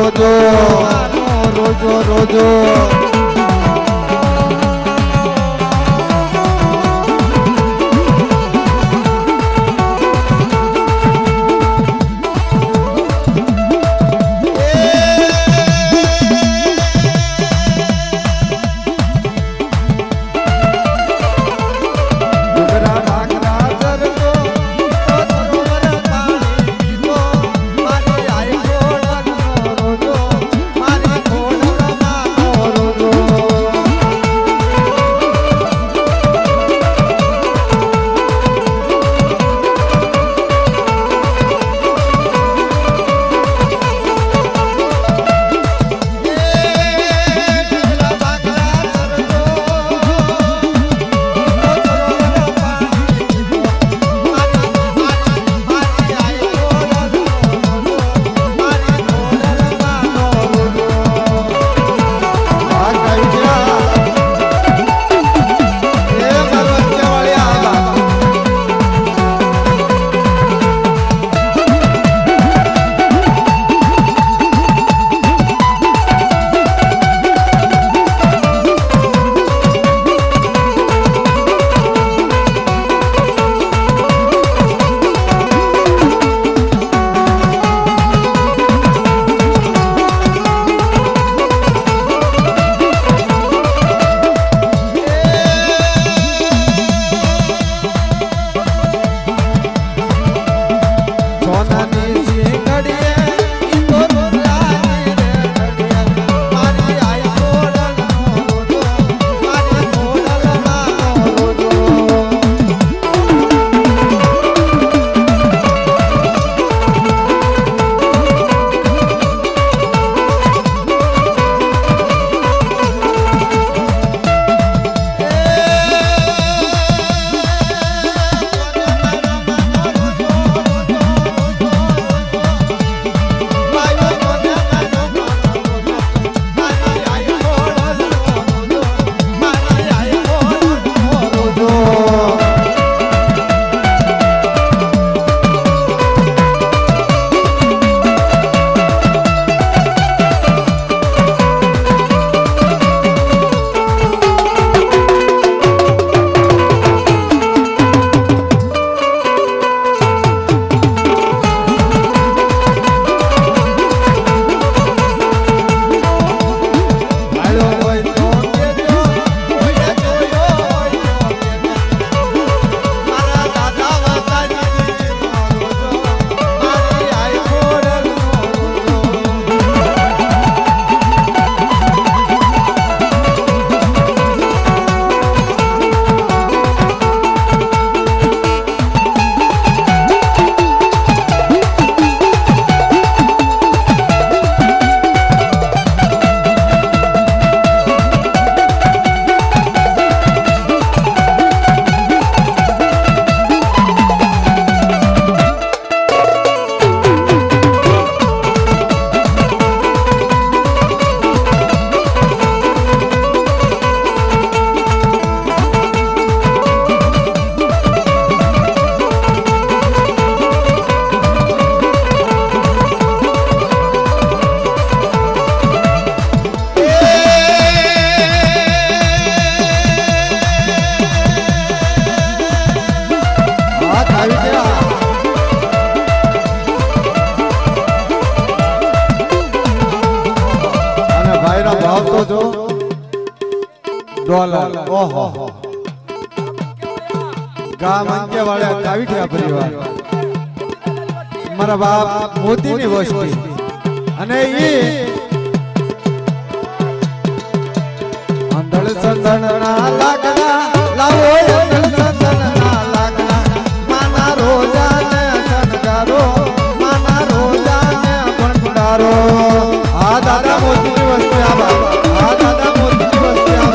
રોજો રોજો રોજો dollar ओहो गाम अंके वाले काविठिया परिवार मारा बाप मोती ની વસ્તી અને ઈ અંધળ સંધળના લાગણા લાવો અંધળ સંધળના લાગણા માના રોજાને સંગારો માના રોજાને ભંડારો આ દાદા મોતી ની વસ્તી આ બાપ આ દાદા મોતી ની વસ્તી આ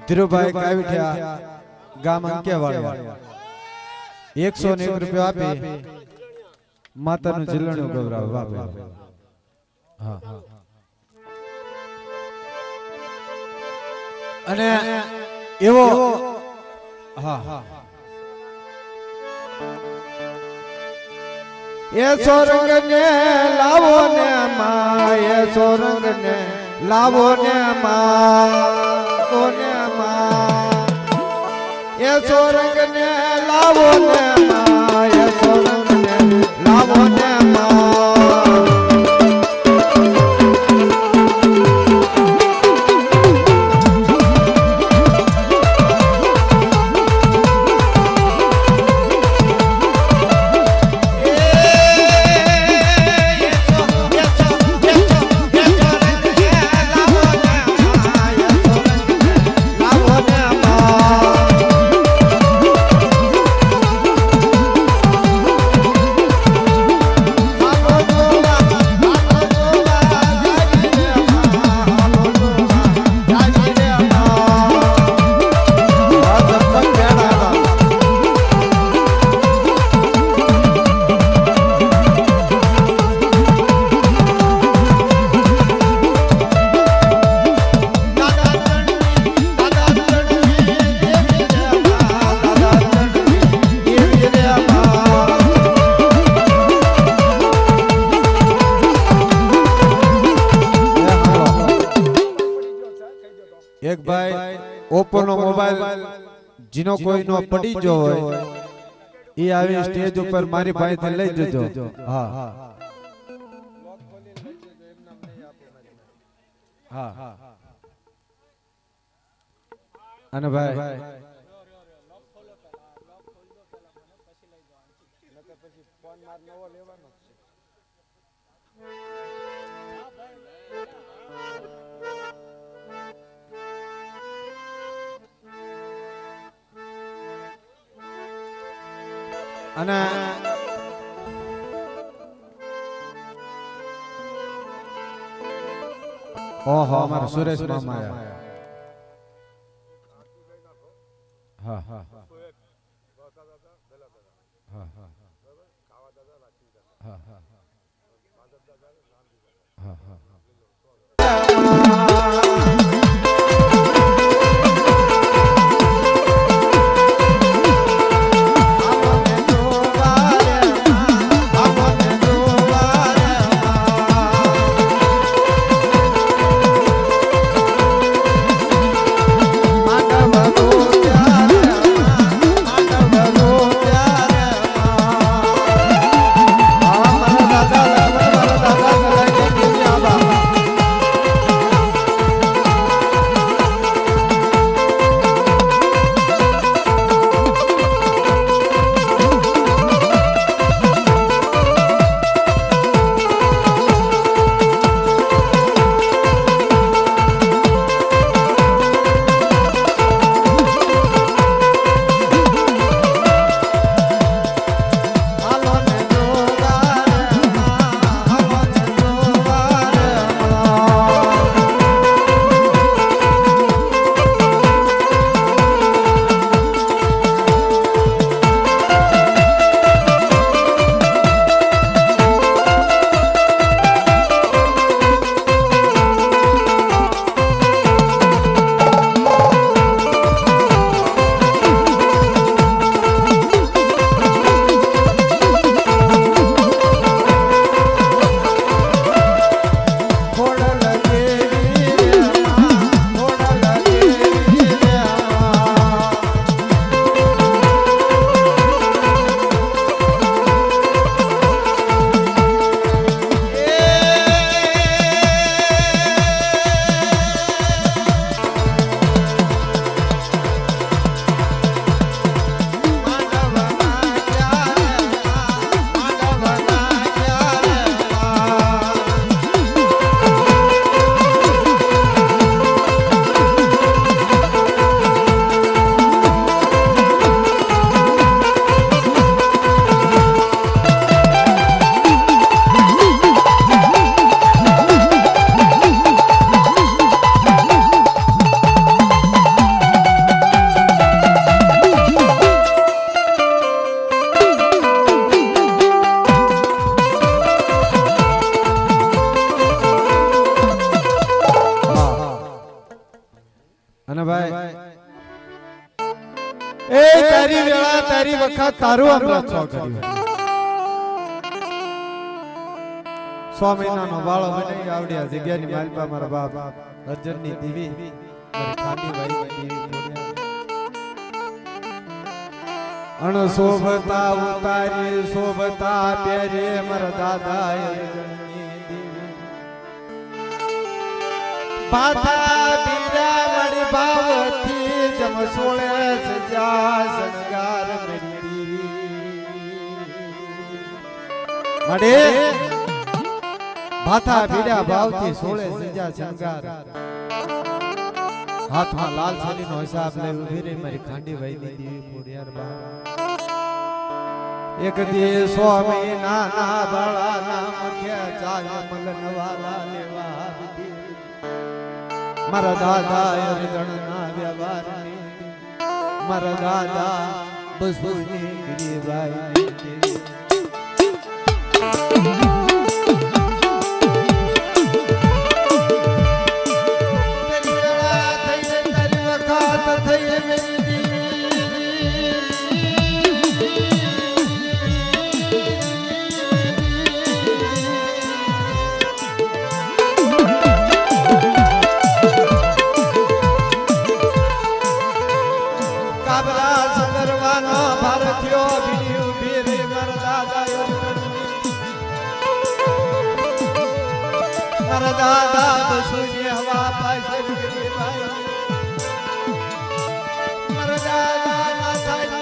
ધીરુભાઈ કાવીઠિયા ગામ અંકેવાડિયા 101 રૂપિયા આપી માતાનું જીલણું ગવરાવ બાપે. હા અને એવો હા એ સોરંગ ને લાવો ને માં, એ સોરંગ ને લાવો ને માં, એ સોરંગ ને લાવો ને માં, એ સોરંગ ને લાવો ને માં. એક ભાઈ ઓપ્પો નો મોબાઈલ જીનો કોઈ નો પડી જો હોય એ આવી સ્ટેજ ઉપર મારી ભાઈ થી લઈ જજો. હા હા અને ભાઈ અને ઓહો અમારા સુરેશ મામા આયા. હા હા હા હા હા અને ભાઈ એ તારી વેળા તારી વખત તારું અમૃત છો કર્યું 100 મહિનાનો વાળો મને આવડ્યા જગ્યાની માલપા મારા બાપ અર્જનની દેવી મારી ખાટી ભાઈ દેવી અણ શોભતા ઉતારી શોભતા પહેરે મારા દાદા અર્જનની દેવી પાથા બીરા મળી ભાવથી જમ સોળે સજા સંસ્કાર મેરી મડે ભાથા ભીડા ભાવથી સોળે સજા શણગાર હાથમાં લાલ છલીનો હિસાબ લઈ ઊભી રહી મારી ખાંડી વૈદી દેવી ખોડિયાર બા એક દી 100 મહિના ના બાળા નામ કે ચાલ મલન વાલા લેવા મારા દાદા હરિદણ ના વ્યવહારની મારા દાદા બસુની ગીરીબાઈ દાદા બસુની હવા પાસે ગીરીબાઈ મારા દાદા ના થાય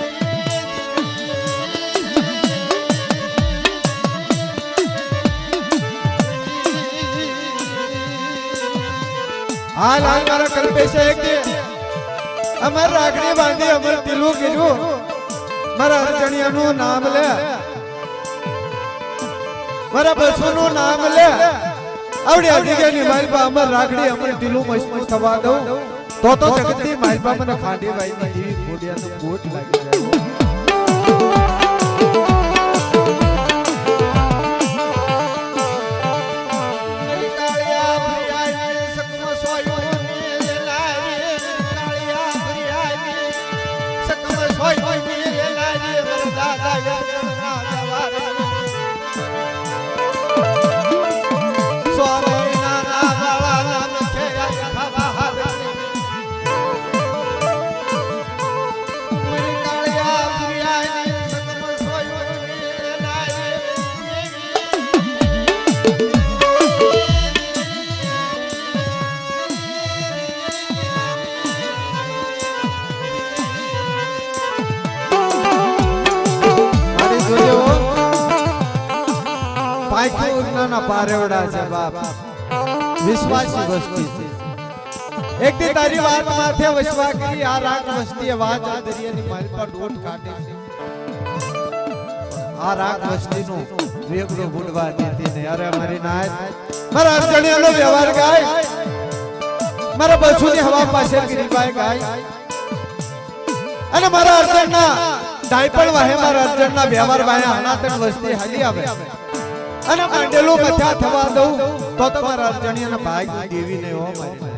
હાલ હાલ મારા કલ્પેશ એક દે અમર રાખડી બાંધી અમર તિલું કીધું મારા અર્જણિયાનું નામ લે મારા બસુનું નામ લે આવડી આ જગ્યાની માલપા અમર રાખડી અમર ઢીલું મસ્ત થવા દઉં તો જગતની માલપા મને ખાંડી બાઈની દેવી ખોડિયાનો કોટ લાગી જાય પારેવડા છે બાપ વિશ્વાસી વસ્તી છે એક દી તારી વાત માથે વિશ્વાસ કરી આ રાગ વસ્તીએ વાત આ દરિયાની માલ પર ડોટ કાઢે છે આ રાગ વસ્તીનો વેગડો બુડવા દીધી ને અરે મારી નાય મારા અર્જણિયાનો વ્યવહાર ગાય મારા બસુની હવા પાસે ગીરીબાઈ ગાય અને મારા અર્જણના ડાયપણ વાહે મારા અર્જણના વ્યવહાર વાહે અનાતન વસ્તી હાલી આવે અને માંડેલું મથા થવા દઉં તો તમારા અર્જણિયાના ભાગ દેવી ને હો મારી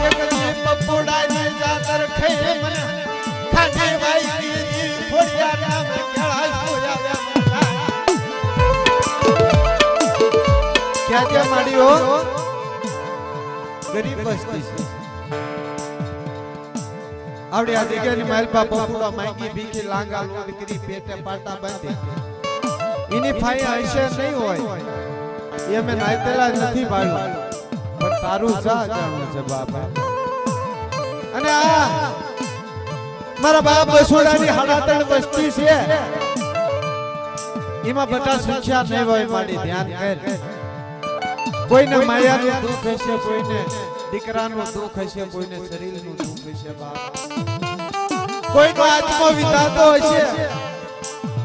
એક જી પપોડાની જાતર ખઈ મને ખાટી ભાઈ દી ખોડિયા નામ કેળા સોયા ક્યાં ક્યાં માડી હો ગરીબ વસ્તી છે આવડે આ જગ્યાની માલપા પપુડા માંગી ભીખી લાંગા લોડ કરી પેટે પાટા બાંધી એની ફાઈ હશે નહીં હોય એ મે નાઈતેલા નથી પાડ્યું પણ તારું જા જાણું છે બાપા અને આ મારા બાપ બસોડાની હાડાતણ વસ્તી છે એમાં બધા સંખ્યા નહીં હોય માડી ધ્યાન કર કોઈને માયાનું દુઃખ હશે કોઈને દીકરાનું દુઃખ હશે કોઈને શરીરનું દુઃખ હશે બાપ કોઈનો આત્મો વિતાતો હશે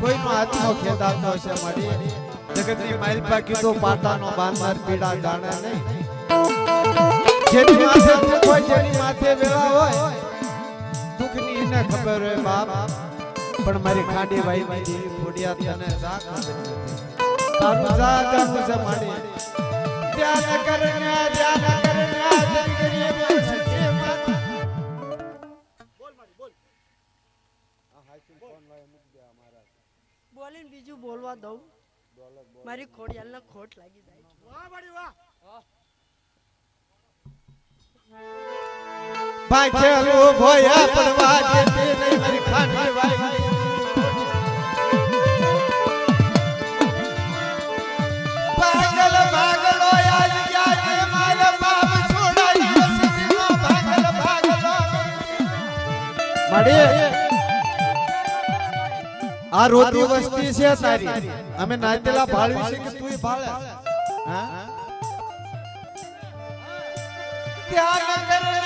કોઈનો આત્મો ખેદાતો હશે મારી જગતની માલપા કીધો પાટાનો બાંધનાર પીડા જાણે નહીં જેની માથે દુઃખ હોય જેની માથે વેળા હોય દુઃખની એને ખબર હોય બાપ પણ મારી ખાડી ભાઈ દેવી ખોડિયા તને જા ખબર નથી તારું જા જાણું છે મારી બોલીને બીજું બોલવા દઉં મારી ખોડિયાલને ખોટ લાગી જાય વાહ બાડી વાહ ભાખેલો ભોયા પડવા દેતી નહીં મારી ખાટી વાઈ ભાગલ ભાગલો આજ ગયા છે મારા બાપ છોડાઈ સિટીનો ભાગલ ભાગલો મડી આ રોતી વસ્તી છે તારી અમે નાતેલા ભાળવી છે કે તુંય ભાળે હા ધ્યાન કરના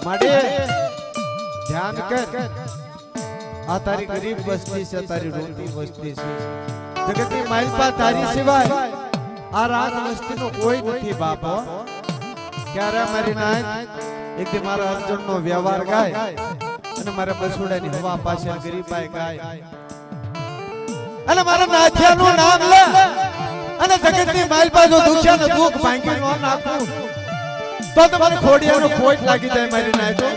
માડે ધ્યાન કર આ તારી ગરીબ વસ્તી છે તારી રોતી વસ્તી છે જગતની માલપા તારી સિવાય આ રાત વસ્તીનો કોઈ નથી બાપો ક્યારે મારી નાય એક દી મારા અર્જુનનો વ્યવહાર ગાય અને મારા બસુડાની હવા પાસે ગરીબાઈ ગાય અને મારા નાથિયાનું નામ લે અને જગતની માલપા જો દુખ્યાનો દુઃખ ભાંગી ન નાખું તો તમારી ખોડિયાનો ખોટ લાગી જાય મારી નાય તો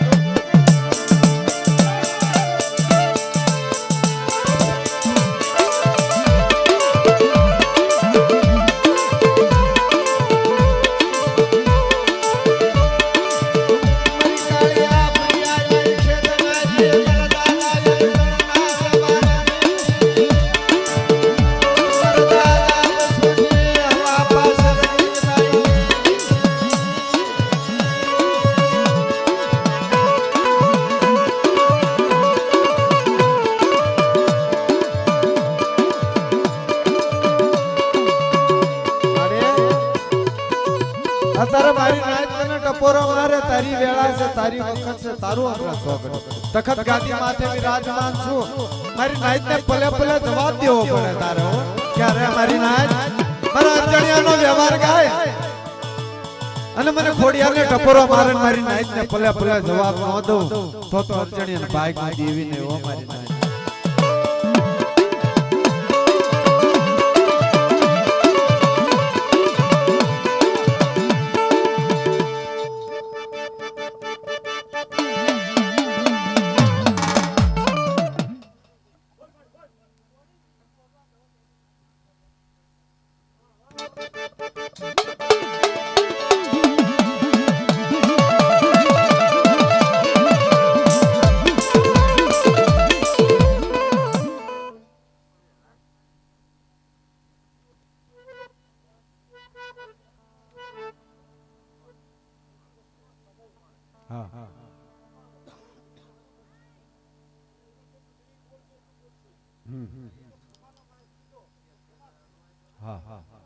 અત્યારે મારી નાય તને ટપોરો મારે તારી વેળા છે તારી વખત છે તારું અમૃત સોગડ તખત ગાદી માથે વિરાજમાન છું મારી નાય ને પલે પલે જવાબ દેવો પડે તારે ક્યારે મારી નાય મારા અંજણિયાનો વ્યવહાર ગાય અને મને ખોડિયાને ટપોરો મારે મારી નાય ને પલે પલે જવાબ ન દઉં તો અંજણિયાને ભાગ દેવી ને ઓ મારી નાય હા હા હા હા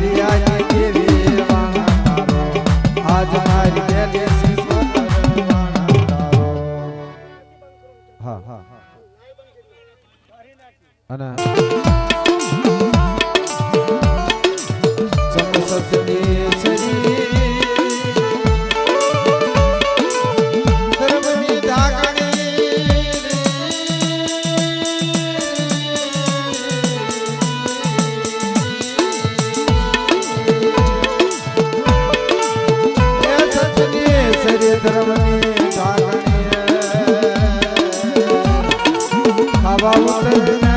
દરિયાની દેવી વાણા તારો આજ મારી દેલેસી વાણા તારો હા હા અને ચમસતની સરી ધર્મની ધર્મની ખાવા ઉતરને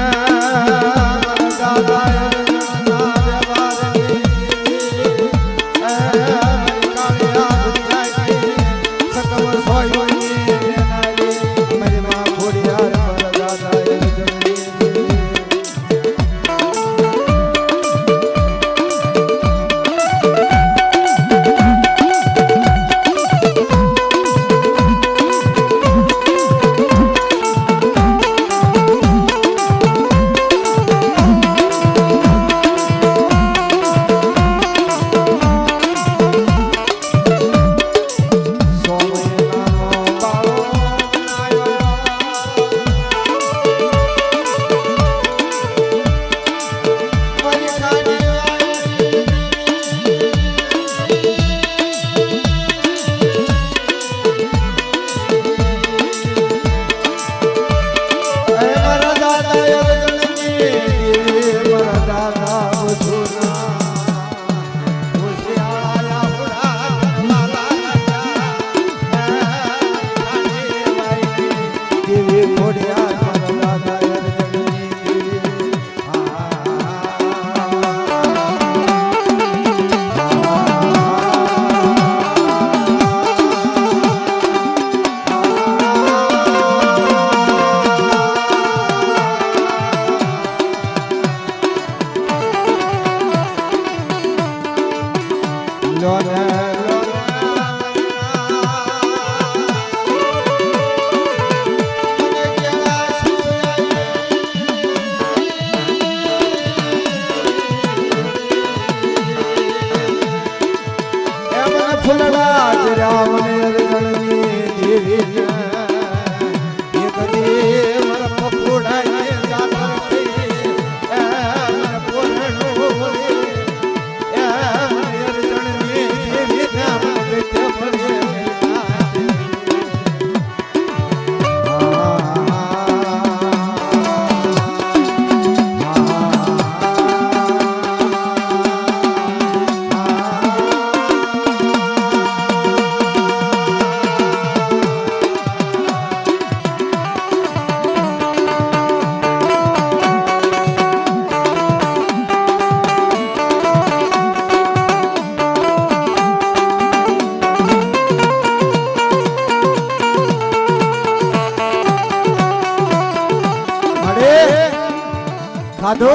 ખાધો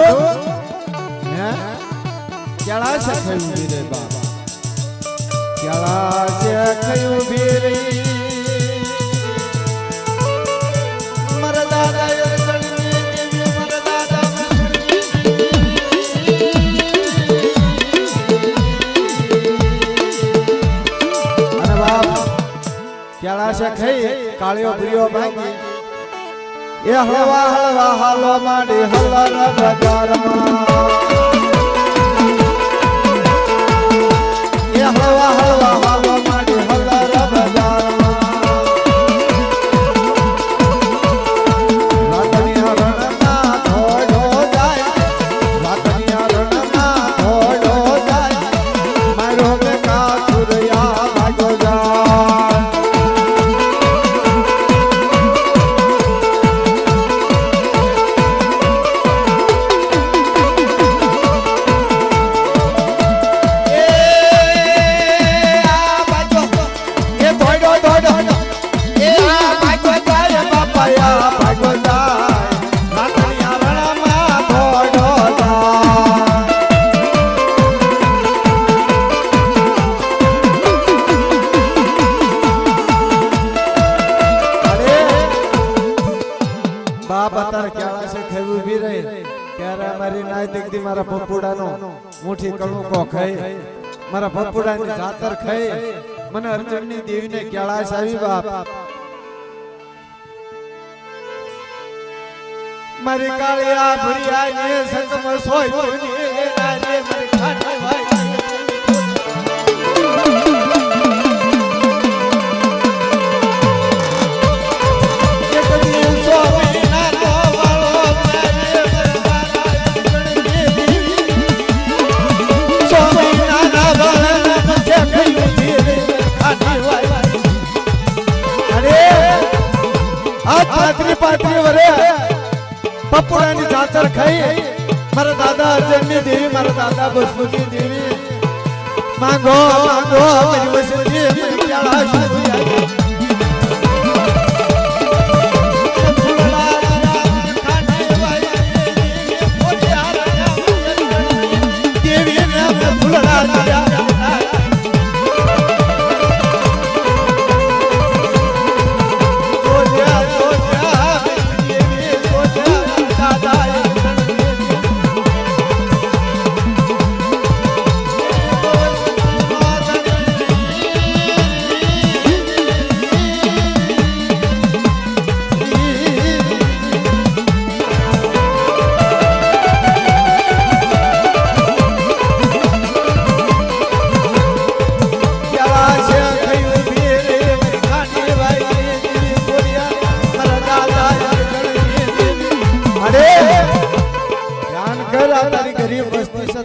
હે કેળા છે ખાયું ભીરે બાબા કેળા છે ખાયું ભીરે મારા દાદા યરગણની દેવી મારા દાદા અને બાપ કેળા છે ખાઈ કાળિયો ભીરિયો ભાંગી એ હળવા હળવા હાલો માંડી હલર બજારમાં એ હળવા હળવા હાલો માંડી હલર બજારમાં રાતની હરણના ધોડો જાય રાતની હરણના ધોડો જાય મારો મે કાસુરિયા ભાગો જાય બાપ અત્યારે કેળા છે ખાવું ભી રહી ક્યારે અમારી નાય દીકરી મારા પપુડાનો મુઠી કણુકો ખાઈ મારા પપુડાની જાતર ખાઈ મને અર્જુનની દેવીને કેળાશ આવી બાપ મારી કાળિયા ભરિયા ને સંગમ સોય ને રાજે મારી ખાટી ભાઈ પપુડાની જાતર ખાઈ મારા દાદા અર્જુનની દેવી મારા દાદા બસુની દેવી માંગો માંગો મારી વસતી મારી કેળાશ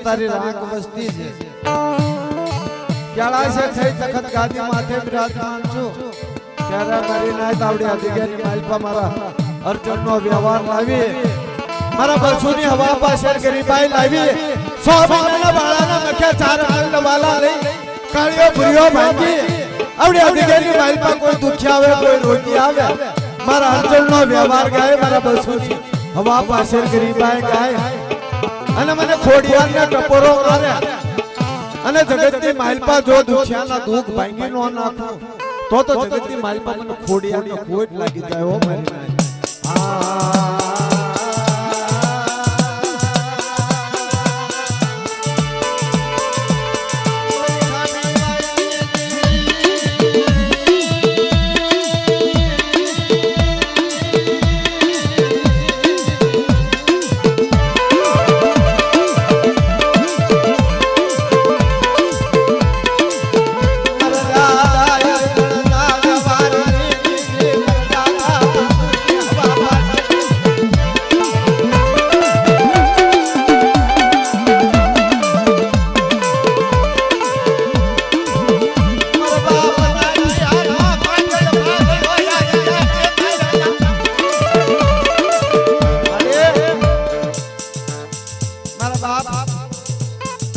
તારી રાખ વસ્તી છે કેળા છે થઈ તખત ગાદી માથે બિરાજમાન છું ત્યારે મારી નાત આવડી આ જગ્યાની માલપા મારા અર્જુનનો વ્યવહાર લાવી મારા બસુની હવા પાસે ગરીબાઈ લાવી 100 મહિનાના બાળાના મખે 4 મહિના વાલા લઈ કાળિયો ભુરિયો ભાંગી આવડી આ જગ્યાની માલપા કોઈ દુખી આવે કોઈ રોગી આવે મારા અર્જુનનો વ્યવહાર ગાય મારા બસુની હવા પાસે ગરીબાઈ ગાય અને મને ખોડિયાને ટપોરો મારે અને જગતની માલપા જો દુખિયાના દુખ ભાંગી નો નાખું તો જગતની માલપા મને ખોડિયાનો ખોટ લાગી જાય હો મારી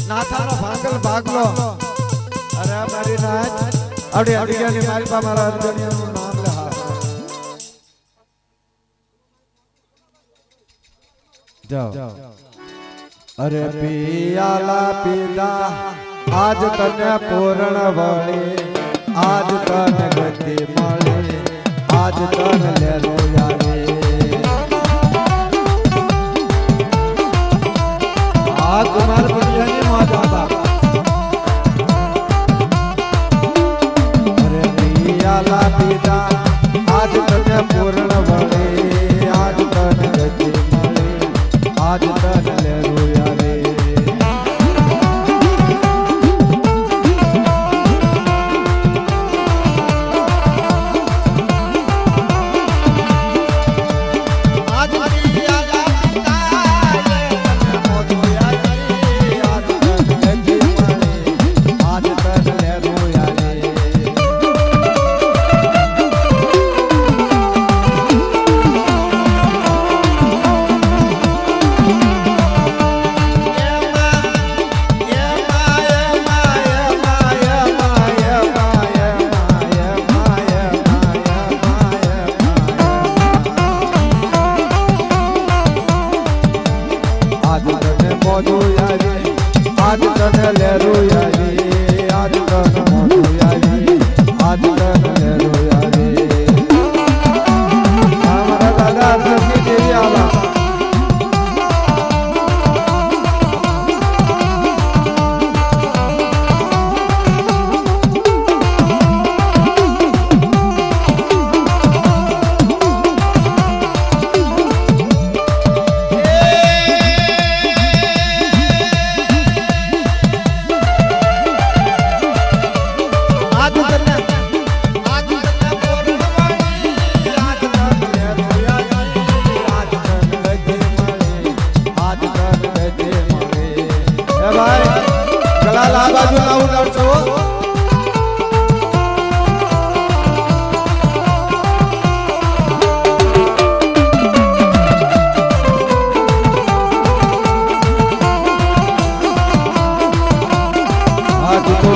નાથાનો ભાગલ ભાગલો અરે મારી નાથ આવડી અધિકારી માલપા મારા અર્જુનનું નામ લે જાઓ અરે પિયાલા પીલા આજ તને પૂર્ણ વળે આજ તને ગતિ મળે આજ તને લેરો આવે આ કુમાર પુત્રની મોજા બાપ અરે પિયાલા પીલા આજ તને પૂર્ણ વળે આજ તને ગતિ મળે આજ તને લેરો આવે ગલાલ આ બાજુ ના ઉડાડશો. હા જીતો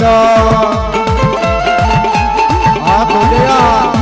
ગોવિંદ આ ખોડિયા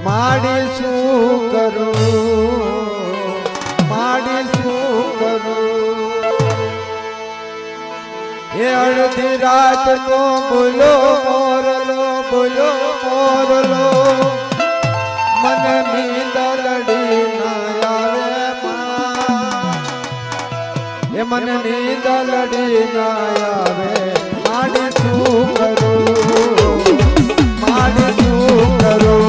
માડી શું કરું માડી શું કરું એ અડધી રાત નો બોલો મોરલો મને નીંદ લડી ના આવે માં એ મને નીંદ લડી ના આવે માડી શું કરું માડી શું કરું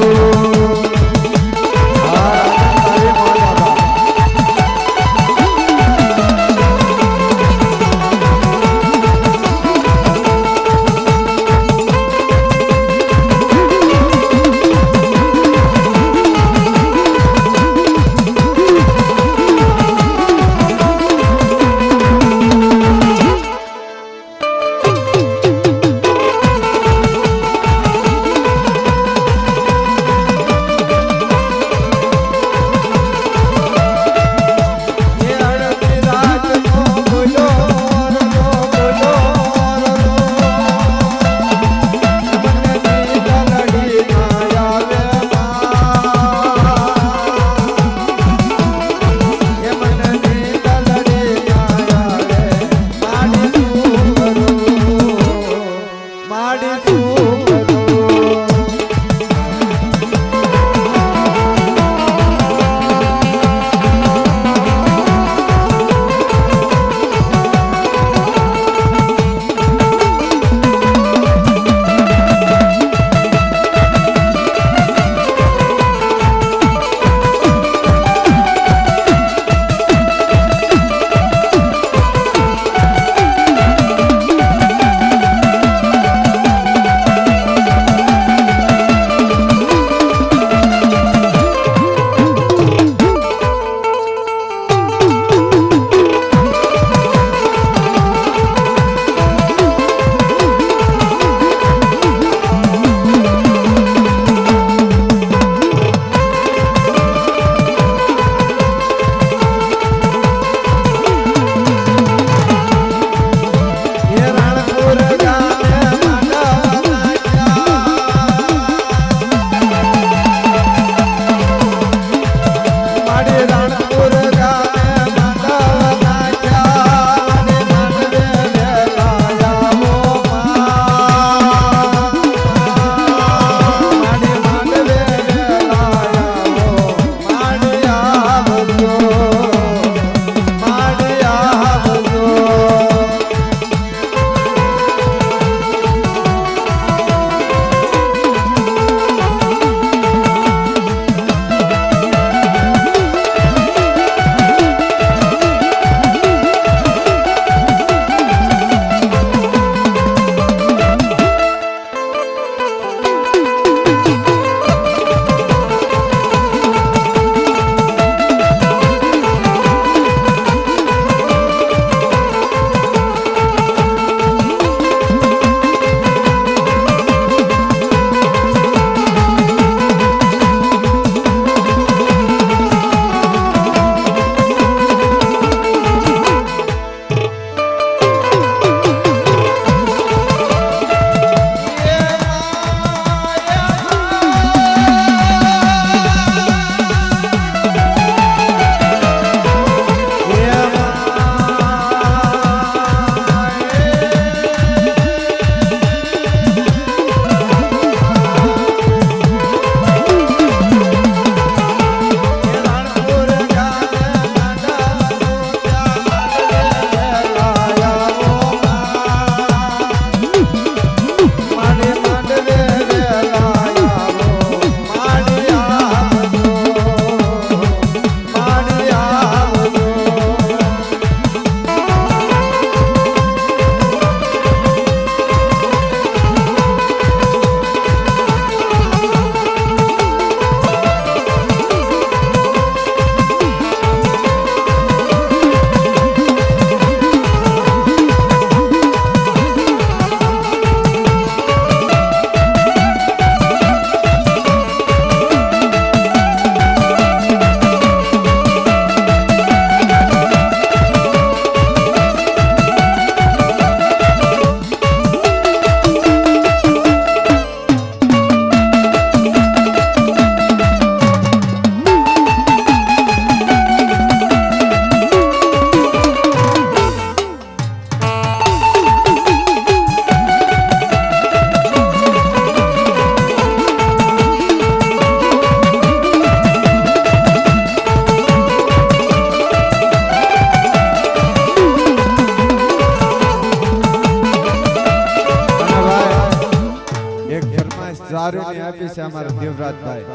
લાગણી આપી છે અમારા દેવરાજભાઈ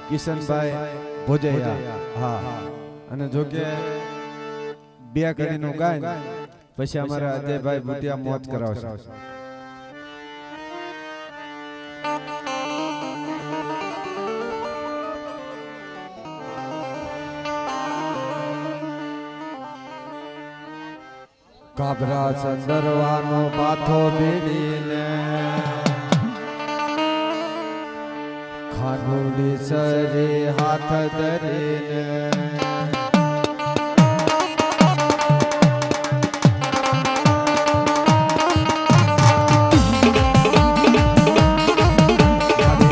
કિશનભાઈ ભોજૈયા. હા, અને જો કે બે કડીનું ગાય પછી અમારા અજયભાઈ ભુટિયા મોજ કરાવશે. કાબરા સંદરવાનો પાથો બેડીને ખાનુડી સરે હાથ ધરીને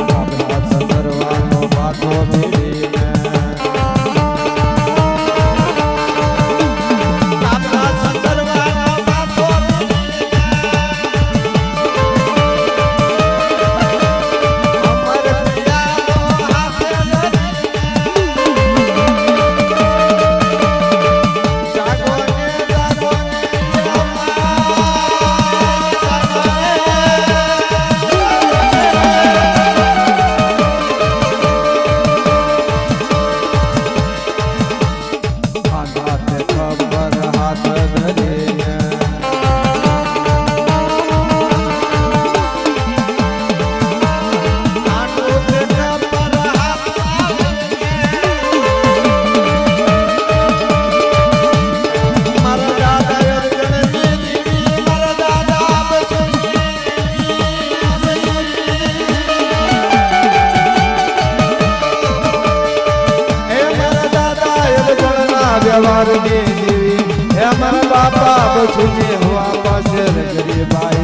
કાબરા સંદરવાનો પાથો બેડીને बापा बसुने हुआ पाशर गरीबाई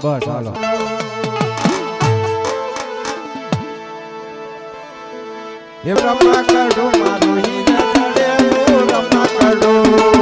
बस हालो ये ब्रह्मा करो मारो ही न चढ़े ब्रह्मा करो